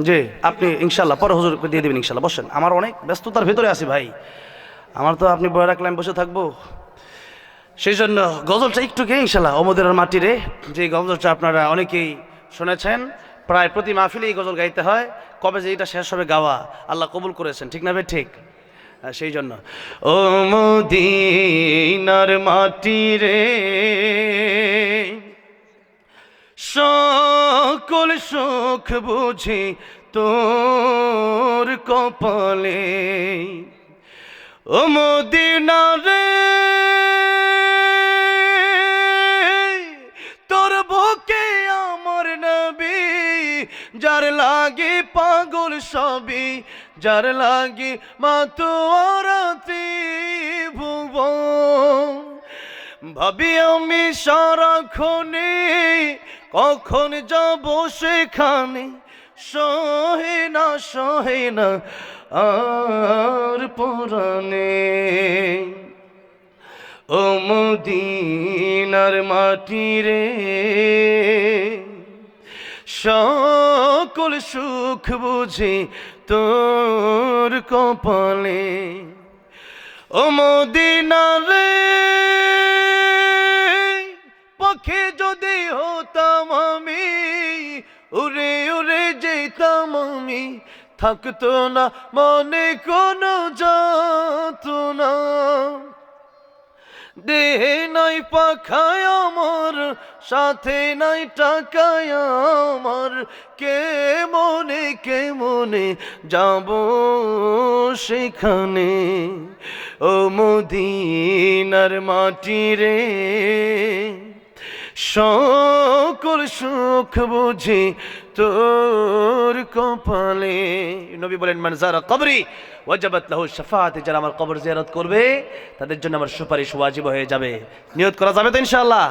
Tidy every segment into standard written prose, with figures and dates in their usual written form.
জি, আপনি ইনশাল্লাহ পরে হুজুরকে দিয়ে দেবেন ইনশাল্লাহ। বসেন, আমার অনেক ব্যস্ততার ভেতরে আছি ভাই, আমার তো আপনি বয়ে রাখলে আমি বসে থাকবো। সেই জন্য গজলটা একটু গে ইনশাল্লাহ, অমদের মাটিরে, যে গজলটা আপনারা অনেকেই শুনেছেন, প্রায় প্রতি মাহফিলে এই গজল গাইতে হয়। কবে যে এটা শেষ হবে গাওয়া, আল্লাহ কবুল করেছেন, ঠিক না ভাই? ঠিক। সেই জন্য ও মদিনার মাটিরে সকল সুখ বুঝি তোর কপালে, ও মদিনা রে তোর বুকে আমার নবী, যার লাগি পাগল সবই, যার লাগি মাতোয়ারা ত্রিভুবন। ভাবি আমি সারাক্ষণে কখন যাব সেখানে, সহে না আর পরাণে, ও মদিনার মাটিরে সকল সুখ বুঝি তোর কপালে, ও মদিনা রে পাখি যদি হতাম আমি, উড়ে উড়ে যেতাম আমি, থাকতো না মনে কোনো যাতনা। দেহে নাই পাখায় আমার, সাথে নাই টাকায় আমার, কে মনে যাব সেখানে, ও মদিনার মাটিরে সকল সুখ বুঝি তোর কপালে। নবী বলেন মান যারা কবরি ওয়াজাবাত লাহু শাফাআত, যারা আমার কবর জিয়ারত করবে তাদের জন্য আমার সুপারিশ ওয়াজিব হয়ে যাবে। নিয়ত করা যাবে তো ইনশাআল্লাহ?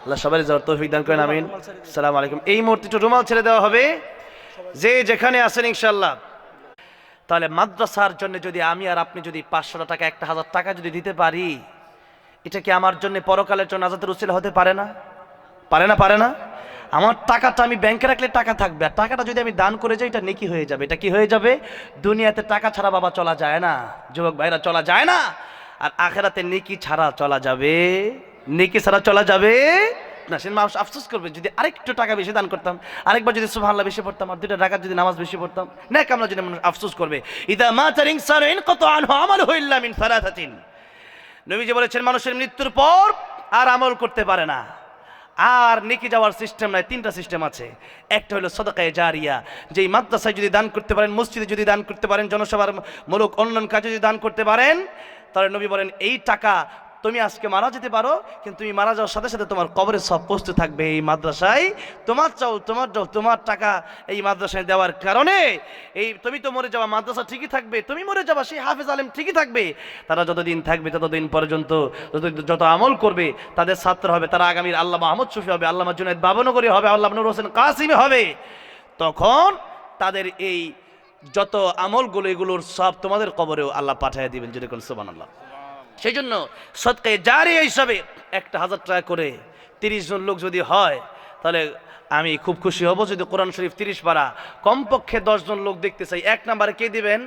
আল্লাহ সবারই যাওয়ার তৌফিক দান করেন, আমিন। আসসালামু আলাইকুম। এই মুহূর্তে একটু রুমাল ছেড়ে দেওয়া হবে, যে যেখানে আছেন ইনশাআল্লাহ। তাহলে মাদ্রাসার জন্য যদি আমি আর আপনি যদি 500 টাকা 1000 টাকা যদি দিতে পারি, এটা কি আমার জন্য পরকালের জন্য নাজাতের উসিলা হতে পারে না? পারে না? আমার টাকাটা আমি ব্যাংকে রাখলে টাকা থাকবে, আর টাকাটা যদি আমি দান করে যাই এটা নেকি হয়ে যাবে। এটা কি হয়ে যাবে? দুনিয়াতে টাকা ছাড়া বাবা চলা যায় না, যুবক ভাইরা চলা যায় না, আর আখেরাতে নেকি ছাড়া চলা যাবে, নেকি ছাড়া চলা যাবে না। সে মানুষ আফসোস করবে যদি আরেকটু টাকা বেশি দান করতাম, আরেকবার যদি সুবহানাল্লাহ বেশি পড়তাম, আর 2 রাকাত যদি নামাজ বেশি পড়তাম, না কামলা যদি মানুষ আফসোস করবে। ইদা মাতার ইনসানু ইনকাতা আনহু আমালুহু ইল্লা মিন সালাসাতিন। নবীজি বলেছেন মানুষের মৃত্যুর পর আর আমল করতে পারে না, আর নেকি যাওয়ার সিস্টেম নাই। 3টা সিস্টেম আছে। একটা হলো সাদাকায়ে জারিয়া, যেই মাদ্রাসায় যদি দান করতে পারেন, মসজিদে যদি দান করতে পারেন, জনসভার মূলক অন্যান্য কাজে যদি দান করতে পারেন, তাহলে নবী বলেন এই টাকা তুমি আজকে মারা যেতে পারো, কিন্তু তুমি মারা যাওয়ার সাথে সাথে তোমার কবরে সব পৌঁছতে থাকবে এই মাদ্রাসায়। তোমার টাকা এই মাদ্রাসায় দেওয়ার কারণে এই তুমি তো মরে যাওয়া, মাদ্রাসা ঠিকই থাকবে, তুমি মরে যাওয়া, সেই হাফেজ আলেম ঠিকই থাকবে। তারা যতদিন থাকবে ততদিন পর্যন্ত যত আমল করবে তাদের ছাত্র হবে, তারা আগামীর আল্লামা আহমদ শফি হবে, আল্লামা জুনায়েদ বাবনগরী হবে, আল্লামা নূর হোসেন কাসিমি হবে। তখন তাদের এই যত আমলগুলো এগুলোর সব তোমাদের কবরেও আল্লাহ পাঠিয়ে দিবেন, যদি কোন সুবহানাল্লাহ। সেই জন্য সদকায়ে জারিয়া হিসাবে 1000 টাকা করে 30 জন লোক যদি হয়, তাহলে আমি খুব খুশি হব। যদি কোরআন শরীফ 30 পারা কমপক্ষে 10 জন লোক দেখতে চাই। 1 নম্বরে কে দিবেন?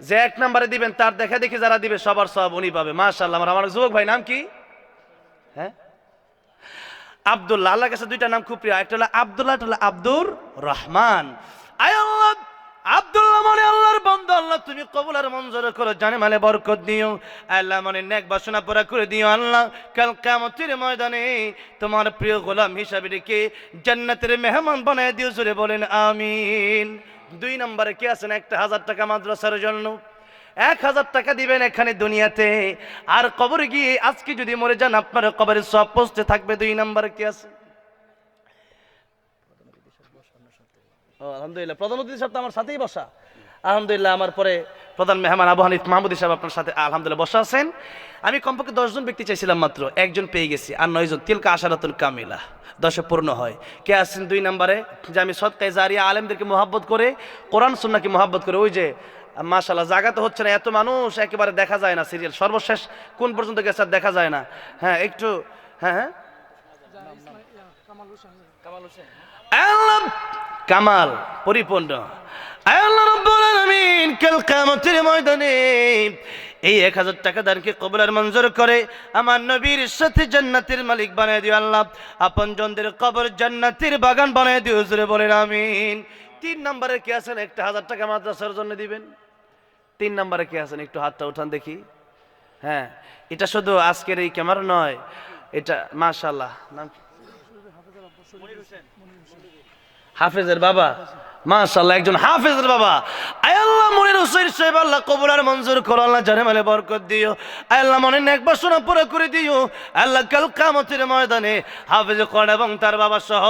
যে 1 নম্বরে দিবেন তার দেখা দেখি যারা দিবে সবার সব উনি পাবে। মাশাআল্লাহ। আমার যুবক ভাই নাম কি? হ্যাঁ, আব্দুল্লাহ। আল্লাহর কাছে 2টা নাম খুব প্রিয়, একটা হলো আব্দুল্লাহ, একটা হলো আব্দুর রহমান। আয় আল্লাহ, আব্দুল্লাহ মানে আল্লাহর বান্দা, আল্লাহ তুমি কবুল আর মঞ্জুর করো, জানে মানে বরকত দিও, আল্লাহ মানে নেক বাসনা পুরা করে দিও। আল্লাহ কাল কিয়ামতের ময়দানে তোমার প্রিয় গোলাম হিসাবে রেখে জান্নাতের মেহমান বানায় দিও, জোরে বলেন আমিন। 2 নম্বরে কে আছেন? 1000 টাকা মাদ্রাসার জন্য 1000 টাকা দিবেন এখানে দুনিয়াতে, আর কবরে গিয়ে আজকে যদি মরে যান আপনার কবরে সব পৌঁছতে থাকবে। 2 নম্বরে কে আছে? আলহামদুলিল্লাহ, প্রধান অতিথি সাহেব তো আমার সাথেই বসা। আলহামদুলিল্লাহ, আমার পরে প্রধান মেহমান আবু হানিফ মাহমুদি সাহেব আপনার সাথে আলহামদুলিল্লাহ বসা আছেন। আমি কমপক্ষে 10 জন ব্যক্তি চাইছিলাম, মাত্র 1 জন পেয়ে গেছি, আর 9 জন। তিলকা আশারাতুল কামিলা, 10 পূর্ণ হয়। কে আছেন 2 নম্বরে? যে আমি সদকায়ে জারিয়া আলেমদেরকে মহব্বত করে, কোরআন সুন্নাহকে মহব্বত করে, ওই যে মাশাআল্লাহ, জায়গা তো হচ্ছে না, এত মানুষ একেবারে দেখা যায় না সিরিয়াল, সর্বশেষ কোন পর্যন্ত গেছে আর দেখা যায় না। হ্যাঁ একটু, হ্যাঁ হ্যাঁ আল্লাহ কামাল পরিপূর্ণ। আল্লাহ রাব্বুল আলামিন কাল কিয়ামতের ময়দানে এই 1000 টাকা দানকে কবুল আর মঞ্জুর করে আমার নবীর সাথে জান্নাতের মালিক বানায় দিও আল্লাহ, আপনজনদের কবর জান্নাতের বাগান বানায় দিও, জোরে বলেন আমিন। 3 নম্বরে কে আছেন 1000 টাকা মাদ্রাসার জন্য দিবেন? 3 নম্বরে কে আছেন একটু হাতটা উঠান দেখি। হ্যাঁ, এটা শুধু আজকের এই ক্যামেরা নয়, এটা মাশাআল্লাহ নাম হাফেজের বাবা, মাশাআল্লাহ একজন হাফেজের বাবা। আয় আল্লাহ মনির হোসেন সাহেব আল্লাহ কবুল আর মঞ্জুর করো, আল্লাহ জানে মালে বরকত দিও। আয় আল্লাহ মনের নেক বাসনা পুরো করে দিও আল্লাহ, কাল কিয়ামতের ময়দানে হাফেজ কোরআন এবং তার বাবা সহ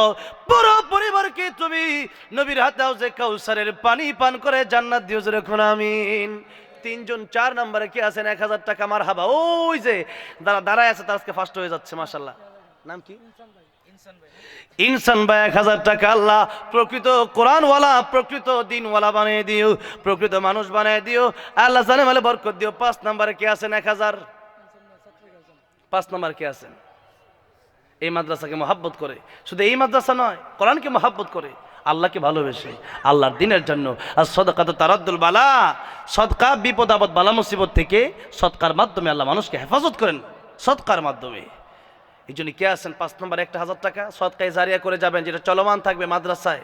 পুরো পরিবারকে তুমি নবীর হাতে হাউজে কাউসারের পানি পান করে জান্নাত দিও, জোরে কোন আমিন। 3 জন 4 নম্বরে কি আছেন 1000 টাকা মারহাবা, ওই যে দাঁড়ায় আছে, তার আজকে ফার্স্ট হয়ে যাচ্ছে মাশাআল্লাহ। নাম কি? ইনসান ভাই 1000 টাকা। আল্লাহ প্রকৃত কোরআনওয়ালা, প্রকৃত দিনওয়ালা বানিয়ে দিও, প্রকৃত মানুষ বানিয়ে দিও আল্লাহ, জানে মালে বরকত দিও। 5 নম্বরে কে আছেন 1000? 5 নম্বর কে আছেন এই মাদ্রাসাকে মহব্বত করে, শুধু এই মাদ্রাসা নয় কোরআনকে মহব্বত করে, আল্লাহকে ভালোবেসে আল্লাহর দিনের জন্য। আর সদকাত তারাদ্দুল বালা, সদকা বিপদ আপদ বালা মুসিবত থেকে সদকার মাধ্যমে আল্লাহ মানুষকে হেফাজত করেন, সদকার মাধ্যমে। এই জন্য কে আছেন 5 নম্বর 1000 টাকা সদকায়ে জারিয়া করে যাবেন, যেটা চলমান থাকবে মাদ্রাসায়।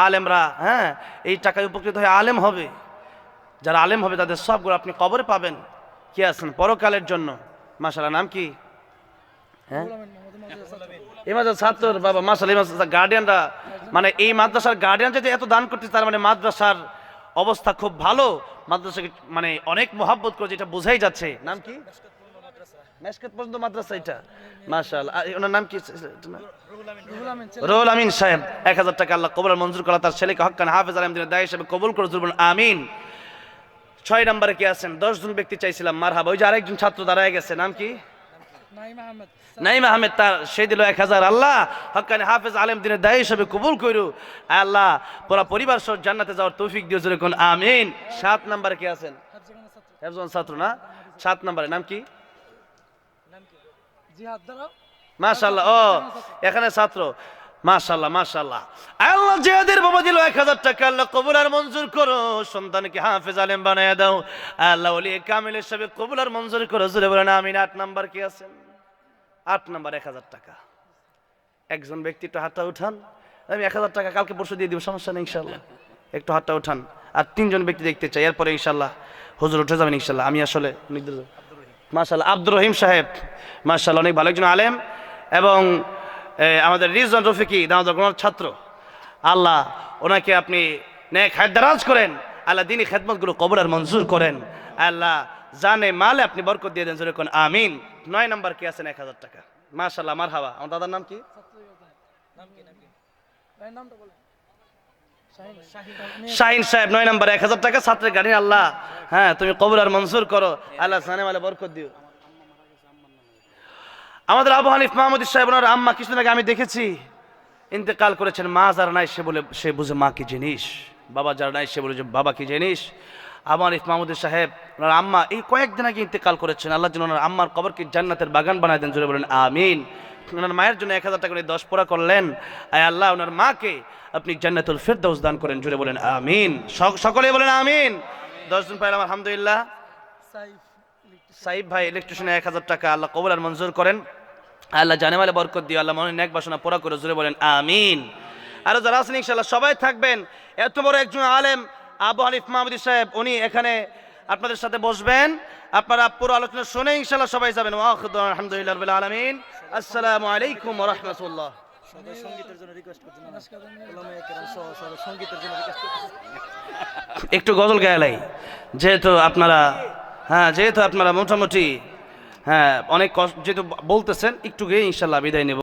আলেমরা হ্যাঁ এই টাকায় উপকৃত হয়ে আলেম হবে, যারা আলেম হবে তাদের সবগুলো আপনি কবরে পাবেন। কে আছেন পরকালের জন্য? মাশাআল্লাহ নাম কি? হ্যাঁ এই মাদ্রাসার ছাত্র বাবা, মাশাআল্লাহ এই মাদ্রাসার গার্ডিয়ানরা, মানে এই মাদ্রাসার গার্ডিয়ান যদি এত দান করতে, তার মানে মাদ্রাসার অবস্থা খুব ভালো, মাদ্রাসাকে মানে অনেক মহব্বত করে, যেটা বোঝাই যাচ্ছে। নাম কি? মেশকাত পর্যন্ত মাদ্রাসা এটা, মাশাআল্লাহ। ওনার নাম কি? রুহুল আমিন সাহেব 1000 টাকা আল্লাহ কবুল মঞ্জুর করা, তার ছেলেকে হক্কান হাফেজ আলেম দিনের দায়ী হিসেবে কবুল করে, জুরবুল আমিন। 6 নম্বরে কে আছেন? 10 জন ব্যক্তি চাইছিলাম মারহাবা। ওই যে আরেকজন ছাত্র দাঁড়ায় গেছে, নাম কি? নাইম আহমেদ, তার সে দিল 1000। আল্লাহ হক্কানি হাফেজ আলেম দিনের দায়ী হিসেবে কবুল করু, আল্লাহ পুরা পরিবার সহ জান্নাতে যাওয়ার তৌফিক দিও, জোরে কোন আমিন। 7 নম্বরে কে আছেন? হেফজন ছাত্র না? 7 নম্বরে নাম কি? মাশাআল্লাহ, ও এখানে ছাত্র, মাশাআল্লাহ মাশাআল্লাহ। আল্লাহ জিহাদের বাবা দিল 1000 টাকা, আল্লাহ কবুল আর মঞ্জুর করো, সন্তানকে হাফেজ আলেম বানায় দাও আল্লাহ, ওলি কামিল হিসেবে কবুল আর মঞ্জুর করো, জোরে বলেন আমিন। 8 নাম্বার কি আছেন? 8 নাম্বার 1000 টাকা একজন ব্যক্তি, একটু হাতটা উঠান। আমি 1000 টাকা কালকে পরশু দিয়ে দিব, সমস্যা নেই ইনশাআল্লাহ, একটু হাতটা উঠান। আর 3 জন ব্যক্তি দেখতে চাই, এরপরে ইনশাআল্লাহ হুজুর উঠে যাবেন ইনশাআল্লাহ। আমি আসলে মাশাআল্লাহ আব্দুর রহিম সাহেব, মাশাআল্লাহ অনেক ভালো একজন আলেম, এবং আমাদের রিজওয়ান রফিকি দাওয়াত ছাত্র, আল্লাহ ওনাকে আপনি নেক হায়াত দারাজ করেন, আল্লাহ দ্বীনি খেদমতগুলো কবুল আর মঞ্জুর করেন, আল্লাহ জানে মালে আপনি বরকত দিয়ে দেন, জোরে কোন আমিন। 9 নাম্বার কি আছেন 1000 টাকা? মাশাআল্লাহ মারহাবা। আমার দাদার নাম কি? শাহিন সাহেব 9 নাম্বার 1000 টাকা ছাত্রের গাড়ি, আল্লাহ হ্যাঁ তুমি কবুল আর মঞ্জুর করো, আল্লাহ জানে মালে বরকত দিও। আমাদের আবু হানিফ মাহমুদ সাহেব, ওনার আম্মা কিছুদিন আগে আমি দেখেছি ইন্তেকাল করেছেন। মা যারা নাই সে বুঝে মা কি জিনিস, বাবা যারা নাই সে বলে যে বাবা কি জিনিস। আবু হানিফ মাহমুদ সাহেব ওনার আম্মা এই কয়েকদিন আগে ইন্তেকাল করেছেন, আল্লাহ যেন ওনার আম্মার কবরকে জান্নাতের বাগান বানায় দেন, জোরে বলেন আমিন। ওনার মায়ের জন্য 1000 টাকা করে 10 পোড়া করলেন, আয় আল্লাহ ওনার মাকে আপনি জান্নাতুল ফিরদাউস দান করেন, জোরে বলেন আমিন। সকলে বলেন আমিন। 10 জন পাইলাম আলহামদুলিল্লাহ। সাইফ ভাই ইলেকট্রিশিয়ান 1000 টাকা, আল্লাহ কবুল আর মঞ্জুর করেন, আল্লাহ জানে মালে বরকত দিও, আল্লাহ মনে নেক বাসনা পুরা করে, জোরে বলেন আমিন। আর যারা আছেন ইনশাআল্লাহ সবাই থাকবেন। এত বড় একজন আলেম আবু হানিফ মাহমুদ সাহেব, উনি এখানে আপনাদের সাথে বসবেন, আপনারা পুরো আলোচনা শুনে ইনশাআল্লাহ সবাই যাবেন। আলহামদুলিল্লাহ রাব্বিল আলামিন। আসসালামু আলাইকুম ওয়া রাহমাতুল্লাহ। সঙ্গীতের জন্য রিকোয়েস্ট করছেন, সঙ্গীতের জন্য রিকোয়েস্ট করছেন, একটু গজল গায়ালাই, যেহেতু আপনারা মোটামুটি হ্যাঁ অনেক যেহেতু বলতেছেন, একটু গিয়ে ইনশাআল্লাহ বিদায় নেব।